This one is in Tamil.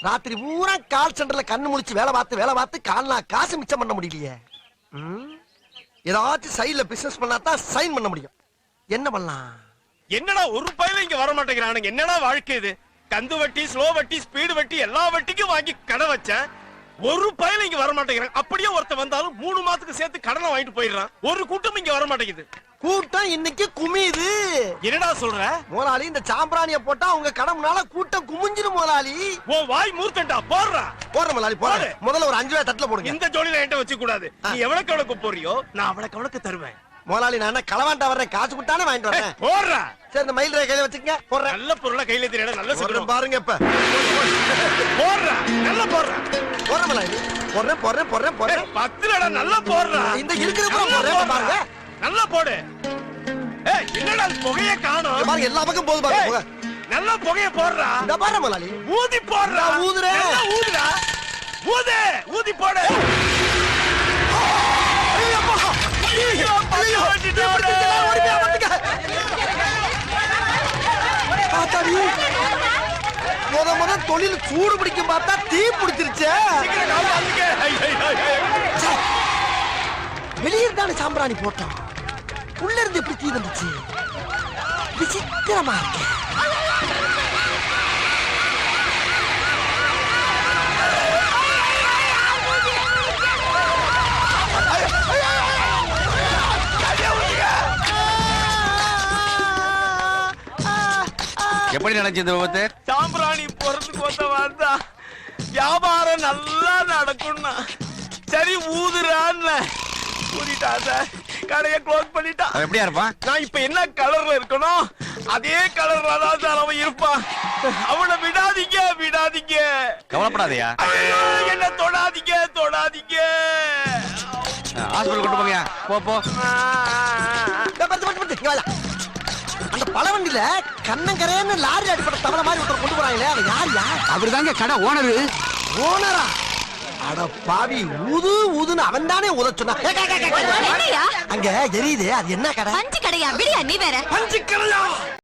ராத்திரி பூரா கால் சென்டர்ல கண்ணு முழிச்சு வேலை பார்த்து கால்னா காசு மிச்சம் பண்ண முடியலையே. ஏதாச்சும் சைடுல பிசினஸ் பண்ணாதான் சைன் பண்ண முடியும். என்ன பண்ணலாம்? என்னடா ஒரு பையில இங்க வர மாட்டேங்கிறானுங்க. என்னடா வாழ்க்கை இது? கந்து வட்டி, ஸ்லோ வட்டி, ஸ்பீடு வட்டி எல்லா வட்டிக்கும் வாங்கி கடை வச்சேன். ஒரு பையில இங்க வர மாட்டேங்கிறான். அப்படியே ஒருத்த வந்தாலும் 3 மாசத்துக்கு சேர்த்து கடனை வாங்கிட்டு போயிடுறான். ஒரு கூட்டம் இங்க வர மாட்டேங்குது. கூட்டம் இன்னைக்கு குமியுது. என்னடா சொல்ற? முதலாளி இந்த சாம்பிராணிய போட்டா உங்க கடமுனால கூட்டம் குமிஞ்சிரும் முதலாளி. ஓ வாய் மூர்த்தண்டா போடுறா. போடுற முதலாளி போடுற. முதல்ல ஒரு 5 ரூபாய் தட்டுல போடுங்க. இந்த ஜோடியில என்கிட்ட வச்சு கூடாது. நீ எவ்வளவுக்கு போறியோ நான் அவ்வளவுக்கு தருவேன். முதலாளி நான் என்ன களவாண்டா வர்றேன், காசு கொடுத்தானே வாங்கிட்டு வரேன். போடுறா. சரி இந்த மயில் ரேகை கையில வச்சுக்கங்க. போடுறேன். நல்ல பொருளை கையில தெரியல. நல்ல சொல்றேன் பாருங்க இப்ப. போடுறா. நல்லா போடுறா. போடுற முதலாளி. போடுறேன். 10 லடா நல்லா போடுறா. இந்த இருக்கிற போடுறேன் பாருங்க. நல்லா போடு. ஏய் என்னடா புகைய காணோம். பாருங்க எல்லா பக்கம் போகுது பாருங்க புகை. நல்லா புகைய போடுறா. இந்த பாருங்க முதலாளி. ஊதி போடுறா. ஊதுறேன். நல்லா ஊதுடா. ஊதி போடு. முத தொழில் சூடு பிடிக்கும் பார்த்தா தீ பிடிச்சிருச்சு. வெளியிருந்தானே சாம்பிராணி போட்டோம். உள்ள இருந்து எப்படி தீ வந்துச்சு? விசித்திரமா இருக்கு. எப்படி நடந்துச்சு இந்த விபத்து? சாம்பிராணி போறதுக்கு வந்தா வியாபாரம் நல்லா நடக்கும்னா சரி ஊதுறான்னு ஊதிட்டான் சார். கடையை க்ளோஸ் பண்ணிட்டான். அவன் எப்படியா இருப்பான்? நான் இப்ப என்ன கலர்ல இருக்கணும் அதே கலர்ல தான் சார் அவன் இருப்பான். அவனை விடாதீங்க. கவலைப்படாதயா. என்ன தொடாதீங்க. ஹாஸ்பிடல் கொண்டு போங்க. போ. அந்த பழவண்டியில கண்ணங்கரேன்னு லாரி அடிப்பட்ட தவளை மாதிரி ஒருத்தர் கொண்டு போறாங்களே, அது யார்? அவருதாங்க கடை ஓனரு. ஓனரா? அட பாவி, ஊதுன்னு அவன் தானே ஊத சொன்னா. அங்க எரியுது, அது என்ன கடை? பஞ்சு கடையா? விடியா நீ வேற. பஞ்சு கடையா?